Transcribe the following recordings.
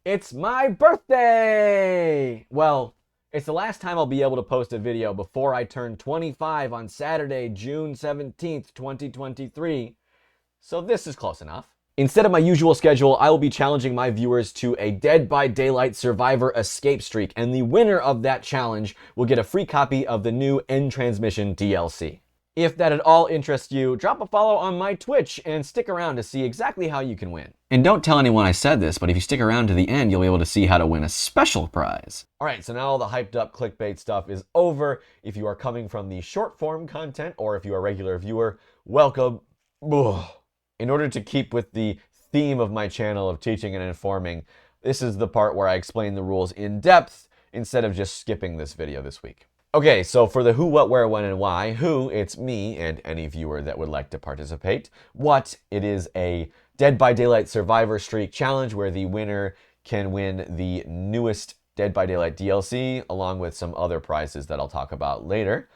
It's my birthday! Well, it's the last time I'll be able to post a video before I turn 25 on Saturday, June 17th, 2023. So this is close enough. Instead of my usual schedule, I will be challenging my viewers to a Dead by Daylight Survivor escape streak, and the winner of that challenge will get a free copy of the new End Transmission DLC. If that at all interests you, drop a follow on my Twitch and stick around to see exactly how you can win. And don't tell anyone I said this, but if you stick around to the end, you'll be able to see how to win a special prize. All right, so now all the hyped up clickbait stuff is over. If you are coming from the short form content, or if you are a regular viewer, welcome. Ugh. In order to keep with the theme of my channel of teaching and informing, this is the part where I explain the rules in depth instead of just skipping this video this week. Okay, so for the who, what, where, when, and why, who, it's me and any viewer that would like to participate. What, it is a Dead by Daylight Survivor Streak challenge where the winner can win the newest Dead by Daylight DLC along with some other prizes that I'll talk about later.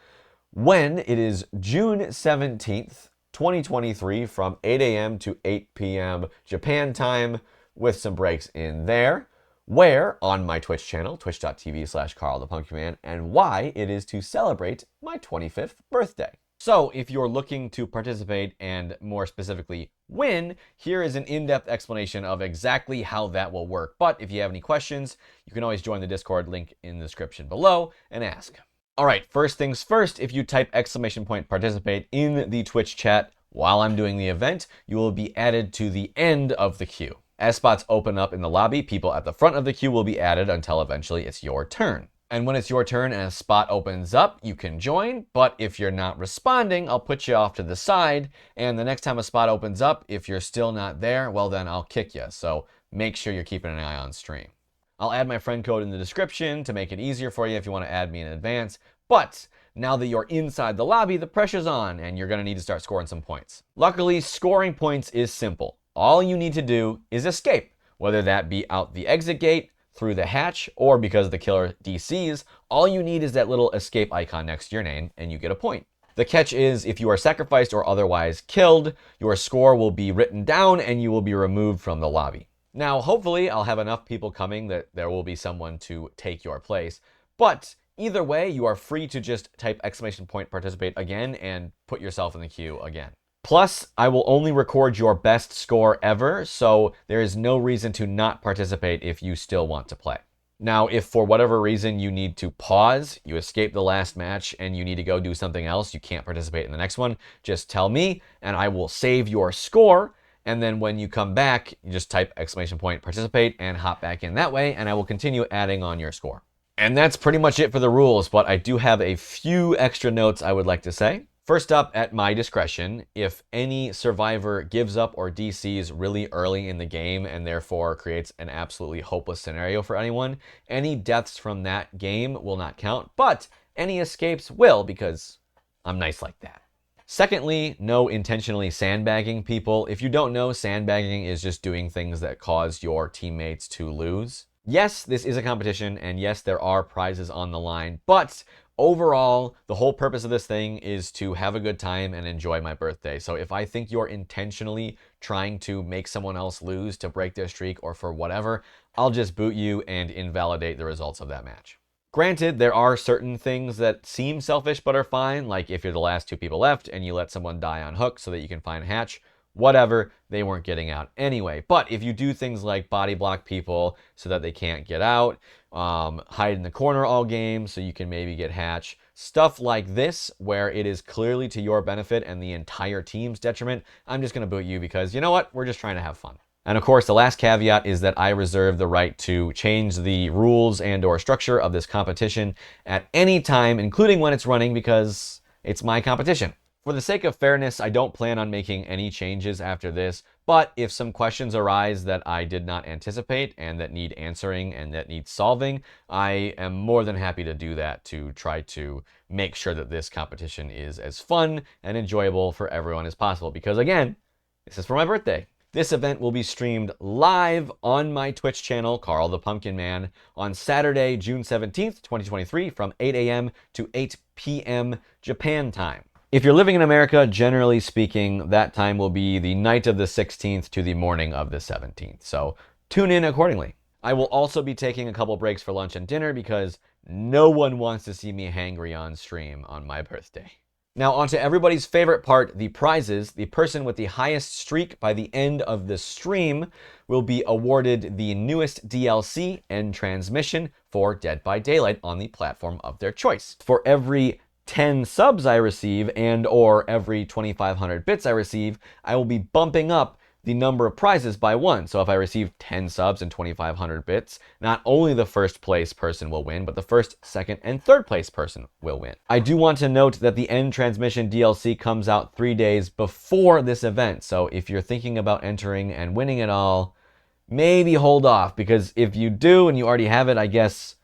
When, it is June 17th, 2023 from 8 a.m. to 8 p.m. Japan time with some breaks in there. Where, on my Twitch channel, twitch.tv/CarlThePumpkinMan, and why, it is to celebrate my 25th birthday. So if you're looking to participate and more specifically win, here is an in-depth explanation of exactly how that will work. But if you have any questions, you can always join the Discord link in the description below and ask. All right, first things first, if you type !participate in the Twitch chat while I'm doing the event, you will be added to the end of the queue. As spots open up in the lobby, people at the front of the queue will be added until eventually it's your turn. And when it's your turn and a spot opens up, you can join, but if you're not responding, I'll put you off to the side, and the next time a spot opens up, if you're still not there, well then I'll kick you, so make sure you're keeping an eye on stream. I'll add my friend code in the description to make it easier for you if you want to add me in advance, but now that you're inside the lobby, the pressure's on, and you're going to need to start scoring some points. Luckily, scoring points is simple. All you need to do is escape, whether that be out the exit gate, through the hatch, or because the killer DCs, all you need is that little escape icon next to your name, and you get a point. The catch is, if you are sacrificed or otherwise killed, your score will be written down and you will be removed from the lobby. Now, hopefully, I'll have enough people coming that there will be someone to take your place, but either way, you are free to just type !participate again and put yourself in the queue again. Plus, I will only record your best score ever, so there is no reason to not participate if you still want to play. Now, if for whatever reason you need to pause, you escape the last match, and you need to go do something else, you can't participate in the next one, just tell me, and I will save your score, and then when you come back, you just type !participate and hop back in that way, and I will continue adding on your score. And that's pretty much it for the rules, but I do have a few extra notes I would like to say. First up, at my discretion, if any survivor gives up or DCs really early in the game and therefore creates an absolutely hopeless scenario for anyone, any deaths from that game will not count, but any escapes will because I'm nice like that. Secondly, no intentionally sandbagging people. If you don't know, sandbagging is just doing things that cause your teammates to lose. Yes, this is a competition, and yes, there are prizes on the line, but overall, the whole purpose of this thing is to have a good time and enjoy my birthday. So if I think you're intentionally trying to make someone else lose to break their streak or for whatever, I'll just boot you and invalidate the results of that match. Granted, there are certain things that seem selfish but are fine, like if you're the last two people left and you let someone die on hook so that you can find a hatch, whatever, they weren't getting out anyway. But if you do things like body block people so that they can't get out, hide in the corner all game so you can maybe get hatch, stuff like this where it is clearly to your benefit and the entire team's detriment, I'm just going to boot you because, you know what, we're just trying to have fun. And of course, the last caveat is that I reserve the right to change the rules and or structure of this competition at any time, including when it's running, because it's my competition. For the sake of fairness, I don't plan on making any changes after this, but if some questions arise that I did not anticipate and that need answering and that need solving, I am more than happy to do that to try to make sure that this competition is as fun and enjoyable for everyone as possible. Because again, this is for my birthday. This event will be streamed live on my Twitch channel, Carl the Pumpkin Man, on Saturday, June 17th, 2023 from 8 a.m. to 8 p.m. Japan time. If you're living in America, generally speaking, that time will be the night of the 16th to the morning of the 17th. So tune in accordingly. I will also be taking a couple breaks for lunch and dinner because no one wants to see me hangry on stream on my birthday. Now, on to everybody's favorite part, the prizes. The person with the highest streak by the end of the stream will be awarded the newest DLC and transmission for Dead by Daylight on the platform of their choice. For every 10 subs I receive and or every 2,500 bits I receive, I will be bumping up the number of prizes by 1. So if I receive 10 subs and 2,500 bits, not only the first place person will win, but the first, second, and third place person will win. I do want to note that the End Transmission DLC comes out 3 days before this event. So if you're thinking about entering and winning it all, maybe hold off, because if you do and you already have it, I guess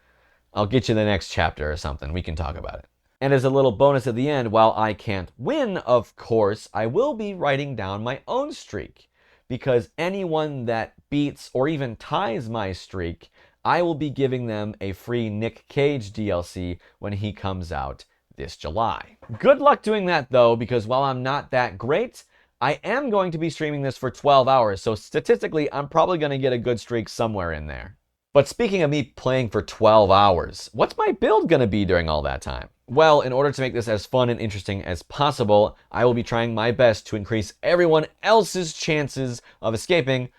I'll get you the next chapter or something. We can talk about it. And as a little bonus at the end, while I can't win, of course, I will be writing down my own streak, because anyone that beats or even ties my streak, I will be giving them a free Nick Cage DLC when he comes out this July. Good luck doing that, though, because while I'm not that great, I am going to be streaming this for 12 hours, so statistically, I'm probably going to get a good streak somewhere in there. But speaking of me playing for 12 hours, what's my build going to be during all that time? Well, in order to make this as fun and interesting as possible, I will be trying my best to increase everyone else's chances of escaping,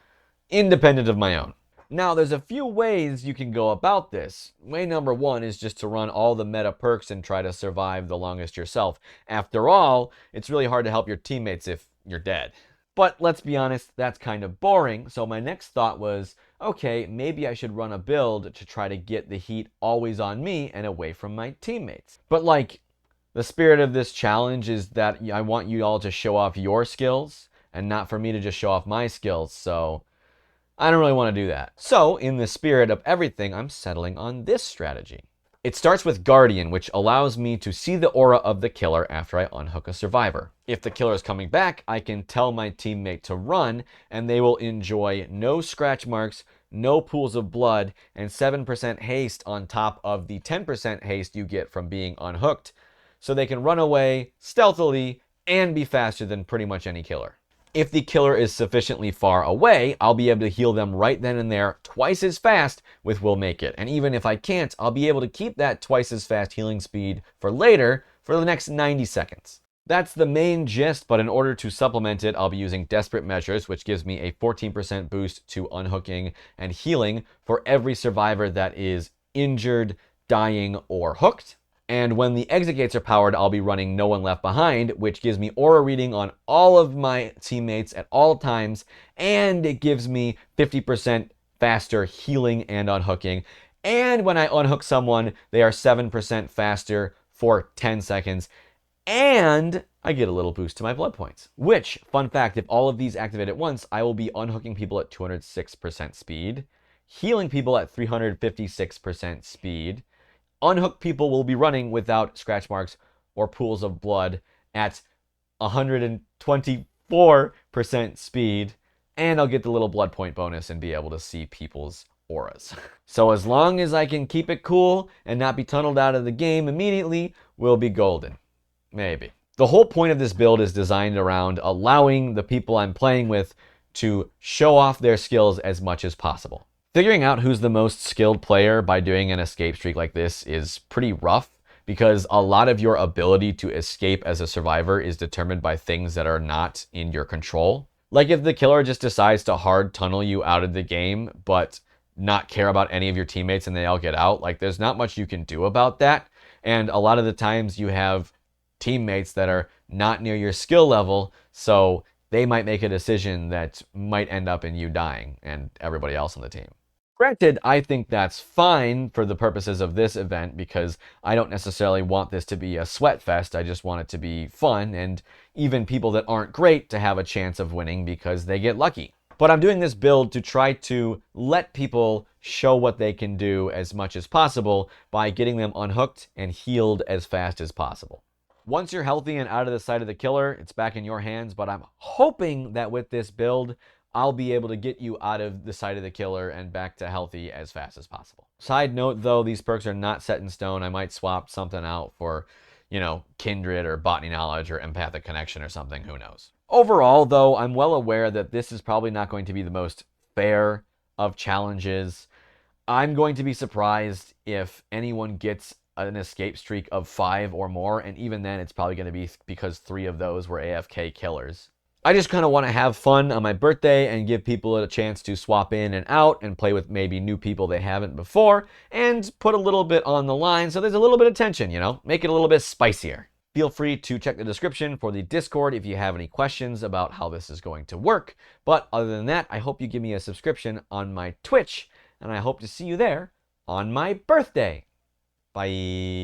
independent of my own. Now, there's a few ways you can go about this. Way number 1 is just to run all the meta perks and try to survive the longest yourself. After all, it's really hard to help your teammates if you're dead. But let's be honest, that's kind of boring, so my next thought was, okay, maybe I should run a build to try to get the heat always on me and away from my teammates. But like, the spirit of this challenge is that I want you all to show off your skills and not for me to just show off my skills, so I don't really want to do that. So, in the spirit of everything, I'm settling on this strategy. It starts with Guardian, which allows me to see the aura of the killer after I unhook a survivor. If the killer is coming back, I can tell my teammate to run, and they will enjoy no scratch marks, no pools of blood, and 7% haste on top of the 10% haste you get from being unhooked, so they can run away stealthily and be faster than pretty much any killer. If the killer is sufficiently far away, I'll be able to heal them right then and there twice as fast with Will Make It. And even if I can't, I'll be able to keep that twice as fast healing speed for later for the next 90 seconds. That's the main gist, but in order to supplement it, I'll be using Desperate Measures, which gives me a 14% boost to unhooking and healing for every survivor that is injured, dying, or hooked. And when the exit gates are powered, I'll be running No One Left Behind, which gives me aura reading on all of my teammates at all times, and it gives me 50% faster healing and unhooking. And when I unhook someone, they are 7% faster for 10 seconds. And I get a little boost to my blood points. Which, fun fact, if all of these activate at once, I will be unhooking people at 206% speed, healing people at 356% speed. Unhooked people will be running without scratch marks or pools of blood at 124% speed, and I'll get the little blood point bonus and be able to see people's auras. So as long as I can keep it cool and not be tunneled out of the game immediately, we'll be golden. Maybe. The whole point of this build is designed around allowing the people I'm playing with to show off their skills as much as possible. Figuring out who's the most skilled player by doing an escape streak like this is pretty rough, because a lot of your ability to escape as a survivor is determined by things that are not in your control. Like if the killer just decides to hard tunnel you out of the game, but not care about any of your teammates and they all get out, like there's not much you can do about that. And a lot of the times you have teammates that are not near your skill level, so they might make a decision that might end up in you dying and everybody else on the team. Granted, I think that's fine for the purposes of this event, because I don't necessarily want this to be a sweat fest. I just want it to be fun, and even people that aren't great to have a chance of winning because they get lucky. But I'm doing this build to try to let people show what they can do as much as possible by getting them unhooked and healed as fast as possible. Once you're healthy and out of the sight of the killer, it's back in your hands, but I'm hoping that with this build, I'll be able to get you out of the sight of the killer and back to healthy as fast as possible. Side note, though, these perks are not set in stone. I might swap something out for, Kindred or Botany Knowledge or Empathic Connection or something. Who knows? Overall, though, I'm well aware that this is probably not going to be the most fair of challenges. I'm going to be surprised if anyone gets an escape streak of 5 or more, and even then it's probably going to be because 3 of those were AFK killers. I just kind of want to have fun on my birthday and give people a chance to swap in and out and play with maybe new people they haven't before and put a little bit on the line so there's a little bit of tension, make it a little bit spicier. Feel free to check the description for the Discord if you have any questions about how this is going to work. But other than that, I hope you give me a subscription on my Twitch, and I hope to see you there on my birthday. Bye.